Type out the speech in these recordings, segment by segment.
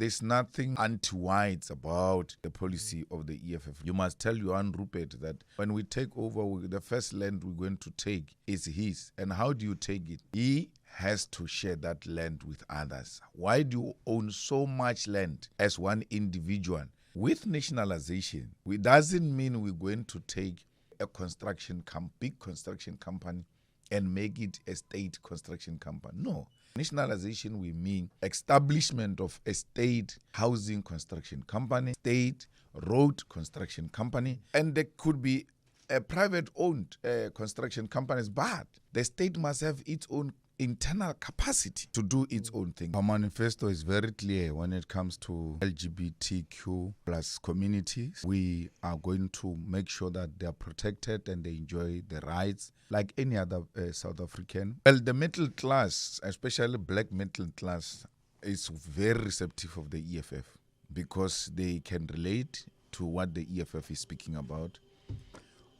There's nothing anti-whites about the policy of the EFF. You must tell Johan Rupert that when we take over, the first land we're going to take is his. And how do you take it? He has to share that land with others. Why do you own so much land as one individual? With nationalization, it doesn't mean we're going to take a big construction company and make it a state construction company. No. Nationalization, we mean establishment of a state housing construction company, state road construction company, and there could be a private-owned construction companies, but the state must have its own internal capacity to do its own thing. Our manifesto is very clear when it comes to LGBTQ plus communities. We are going to make sure that they are protected and they enjoy the rights like any other South African. Well, the middle class, especially black middle class, is very receptive of the EFF because they can relate to what the EFF is speaking about.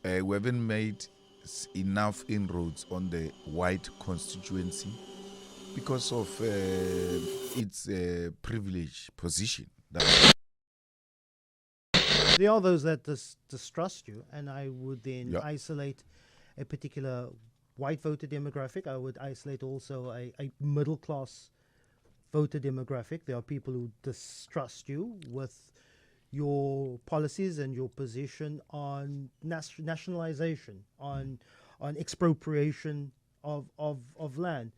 We haven't made enough inroads on the white constituency because of its privileged position. There are those that distrust you, and I would then isolate a particular white voter demographic. I would isolate also a middle class voter demographic. There are people who distrust you with your policies and your position on nationalization, on expropriation of land.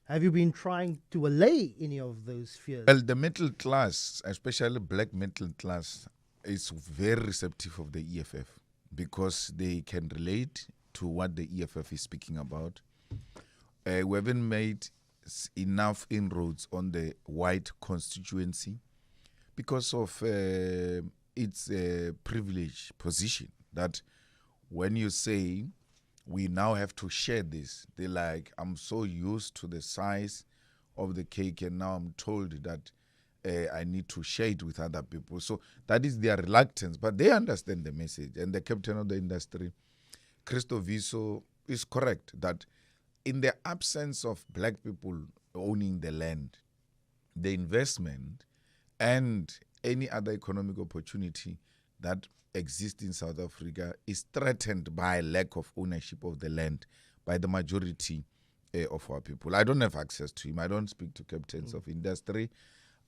Have you been trying to allay any of those fears? Well, the middle class, especially black middle class, is very receptive of the EFF because they can relate to what the EFF is speaking about. We haven't made enough inroads on the white constituency because of its privileged position, that when you say we now have to share this, they're like, I'm so used to the size of the cake and now I'm told that I need to share it with other people. So that is their reluctance, but they understand the message. And the captain of the industry, Christo Viso, is correct that in the absence of black people owning the land, the investment and any other economic opportunity that exists in South Africa is threatened by lack of ownership of the land by the majority of our people. I don't have access to him. I don't speak to captains of industry.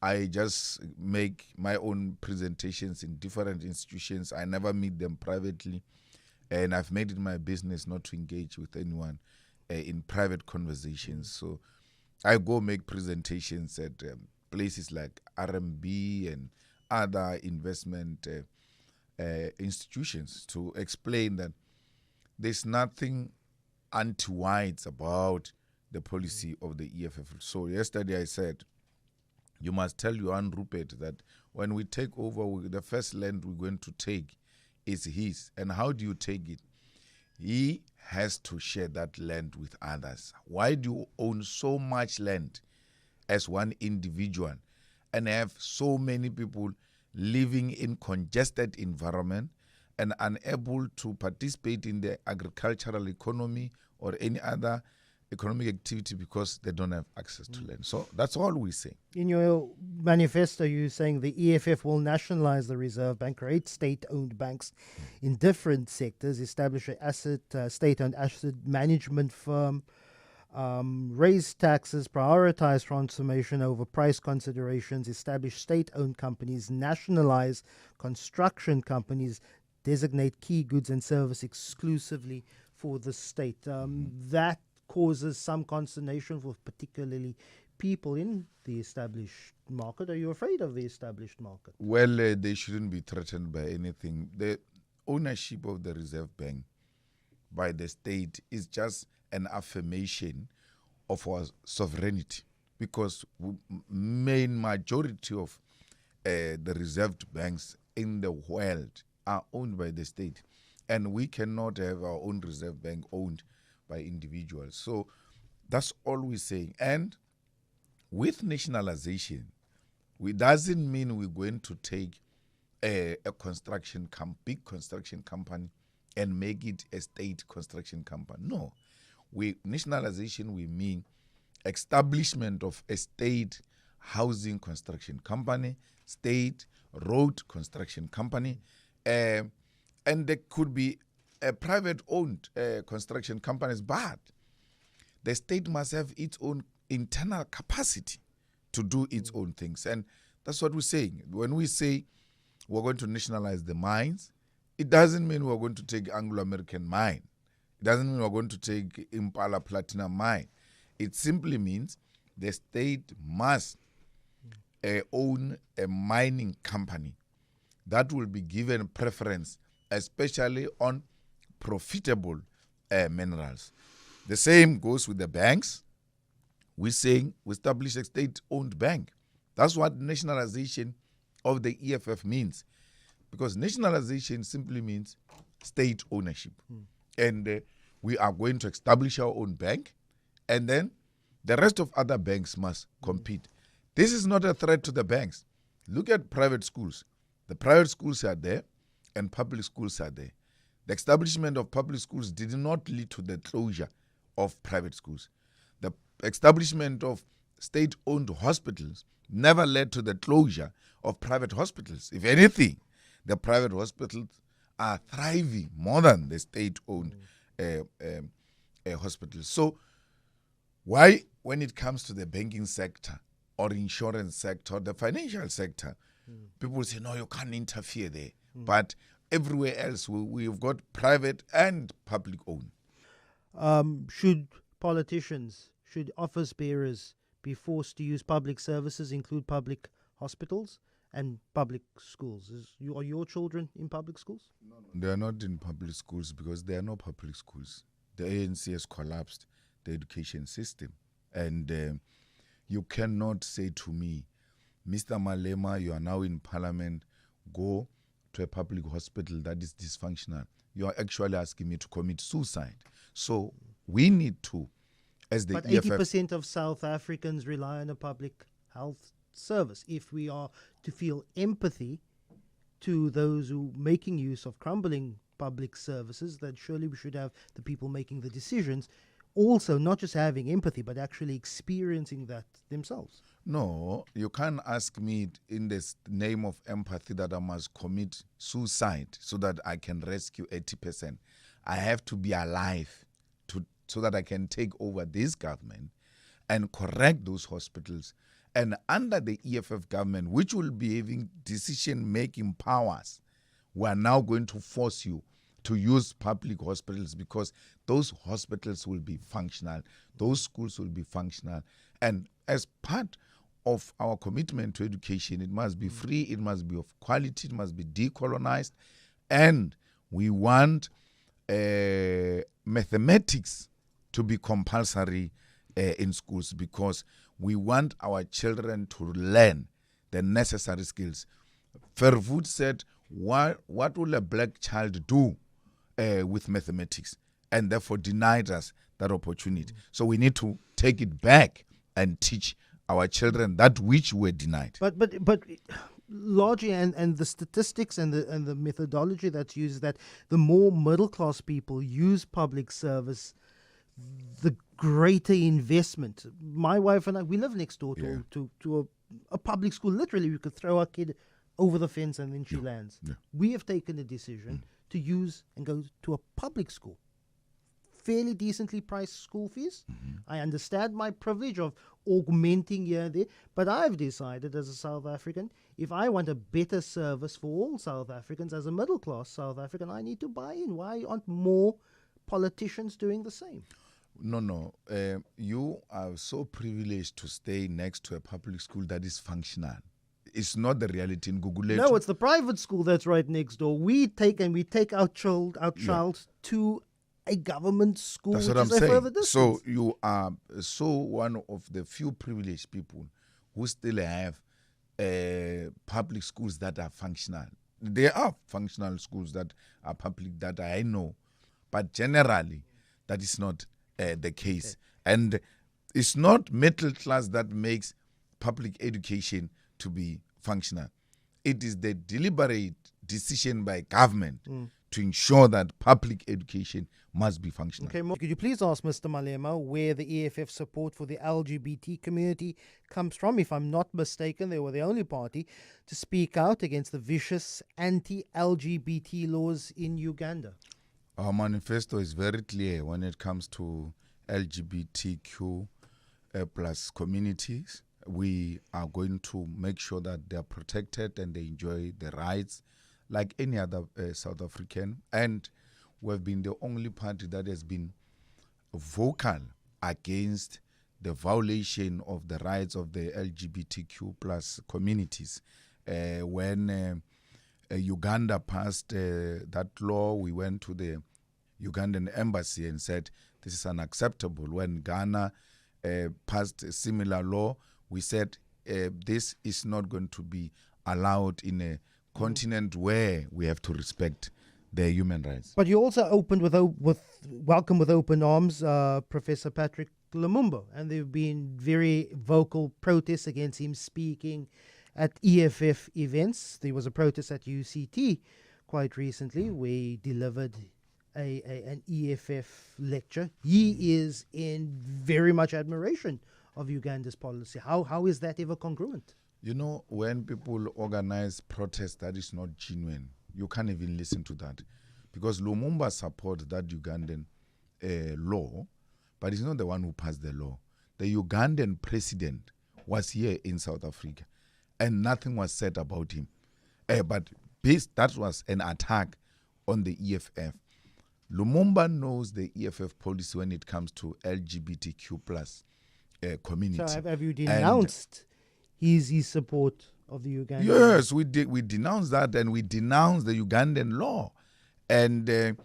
I just make my own presentations in different institutions. I never meet them privately. And I've made it my business not to engage with anyone in private conversations. So I go make presentations at places like RMB and other investment institutions to explain that there's nothing anti-whites about the policy of the EFF. So yesterday I said, you must tell Johan Rupert that when we take over, the first land we're going to take is his. And how do you take it? He has to share that land with others. Why do you own so much land as one individual and have so many people living in congested environment and unable to participate in the agricultural economy or any other economic activity because they don't have access to land? So that's all we say. In your manifesto, you're saying the EFF will nationalize the Reserve Bank, create state-owned banks in different sectors, establish a state-owned asset management firm, raise taxes, prioritize transformation over price considerations, establish state-owned companies, nationalize construction companies, designate key goods and service exclusively for the state. That causes some consternation for particularly people in the established market. Are you afraid of the established market? Well, they shouldn't be threatened by anything. The ownership of the Reserve Bank by the state is just an affirmation of our sovereignty, because main majority of the reserved banks in the world are owned by the state, and we cannot have our own reserve bank owned by individuals. So that's all we're saying. And with nationalization, it doesn't mean we're going to take a big construction company and make it a state construction company. No. Nationalization, we mean establishment of a state housing construction company, state road construction company, and there could be private-owned construction companies, but the state must have its own internal capacity to do its own things. And that's what we're saying. When we say we're going to nationalize the mines, it doesn't mean we're going to take Anglo-American mine. It doesn't mean we're going to take Impala Platinum mine. It simply means the state must own a mining company that will be given preference, especially on profitable minerals. The same goes with the banks. We're saying we establish a state-owned bank. That's what nationalization of the EFF means. Because nationalization simply means state ownership. And we are going to establish our own bank, and then the rest of other banks must compete. This is not a threat to the banks. Look at private schools. The private schools are there, and public schools are there. The establishment of public schools did not lead to the closure of private schools. The establishment of state-owned hospitals never led to the closure of private hospitals. If anything, the private hospitals are thriving more than the state-owned hospitals. So why, when it comes to the banking sector or insurance sector, the financial sector, people say, no, you can't interfere there. But everywhere else, we've got private and public owned. Should politicians, should office bearers be forced to use public services, include public hospitals and public schools? Are your children in public schools? No. They are not in public schools because there are no public schools. The ANC has collapsed the education system. And you cannot say to me, Mr. Malema, you are now in parliament, go to a public hospital that is dysfunctional. You are actually asking me to commit suicide. So we need to, as the But EFF... 80% of South Africans rely on a public health service. If we are to feel empathy to those who making use of crumbling public services, then surely we should have the people making the decisions also not just having empathy, but actually experiencing that themselves. No, you can't ask me in the name of empathy that I must commit suicide so that I can rescue 80%. I have to be alive so that I can take over this government and correct those hospitals. And under the EFF government, which will be having decision-making powers, we are now going to force you to use public hospitals because those hospitals will be functional, those schools will be functional. And as part of our commitment to education, it must be free, it must be of quality, it must be decolonized, and we want mathematics to be compulsory in schools because we want our children to learn the necessary skills. Verwoerd said, what will a black child do with mathematics? And therefore denied us that opportunity. So we need to take it back and teach our children that which were denied. But largely, and the statistics and the methodology that's used is that the more middle class people use public service, the greater investment. My wife and I, we live next door to a public school. Literally, we could throw our kid over the fence and then she lands. Yeah. We have taken a decision to use and go to a public school. Fairly decently priced school fees. I understand my privilege of augmenting here and there, but I've decided as a South African, if I want a better service for all South Africans, as a middle class South African, I need to buy in. Why aren't more politicians doing the same? No. You are so privileged to stay next to a public school that is functional. It's not the reality in Gugulethu. No, it's the private school that's right next door. We take our child to a government school. That's what I'm saying. So you are one of the few privileged people who still have public schools that are functional. There are functional schools that are public that I know, but generally that is not the case. Okay. And it's not middle class that makes public education to be functional. It is the deliberate decision by government to ensure that public education must be functional. Okay, could you please ask Mr. Malema where the EFF support for the LGBT community comes from? If I'm not mistaken, they were the only party to speak out against the vicious anti-LGBT laws in Uganda. Our manifesto is very clear when it comes to LGBTQ plus communities. We are going to make sure that they are protected and they enjoy the rights like any other South African. And we've been the only party that has been vocal against the violation of the rights of the LGBTQ plus communities. When Uganda passed that law, we went to the Ugandan embassy and said this is unacceptable. When Ghana passed a similar law, we said this is not going to be allowed in a continent where we have to respect their human rights. But you also opened with welcome with open arms Professor Patrick Lumumba, and there have been very vocal protests against him speaking at EFF events. There was a protest at UCT quite recently where he delivered an EFF lecture. He is in very much admiration of Uganda's policy. How is that ever congruent? You know, when people organize protests that is not genuine, you can't even listen to that. Because Lumumba supports that Ugandan law, but he's not the one who passed the law. The Ugandan president was here in South Africa, and nothing was said about him. But that was an attack on the EFF. Lumumba knows the EFF policy when it comes to LGBTQ plus community. So have you denounced his support of the Ugandan? Yes, we did. We denounced that, and we denounced the Ugandan law. And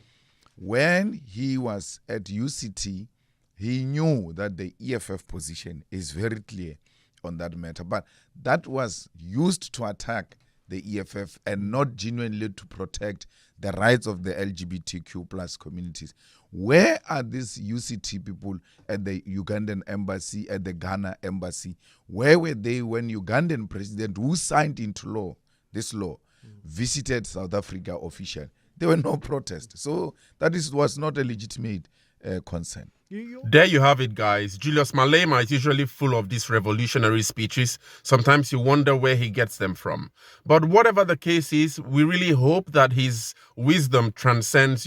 when he was at UCT, he knew that the EFF position is very clear on that matter. But that was used to attack the EFF and not genuinely to protect the rights of the LGBTQ plus communities. Where are these UCT people at the Ugandan embassy, at the Ghana embassy? Where were they when Ugandan president, who signed into law this law, visited South Africa officially? There were no protests. So that was not a legitimate concern. There you have it, guys. Julius Malema is usually full of these revolutionary speeches. Sometimes you wonder where he gets them from. But whatever the case is, we really hope that his wisdom transcends,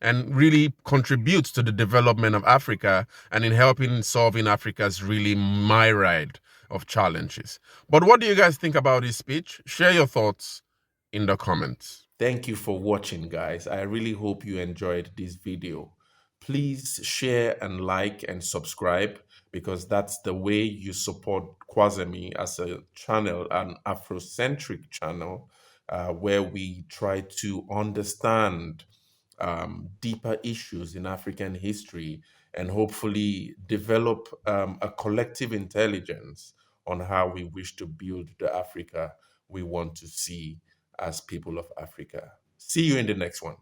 and really contributes to the development of Africa and in helping solving Africa's really myriad of challenges. But what do you guys think about his speech? Share your thoughts in the comments. Thank you for watching, guys. I really hope you enjoyed this video. Please share and like and subscribe, because that's the way you support Kwazemi as a channel, an Afrocentric channel, where we try to understand deeper issues in African history and hopefully develop a collective intelligence on how we wish to build the Africa we want to see as people of Africa. See you in the next one.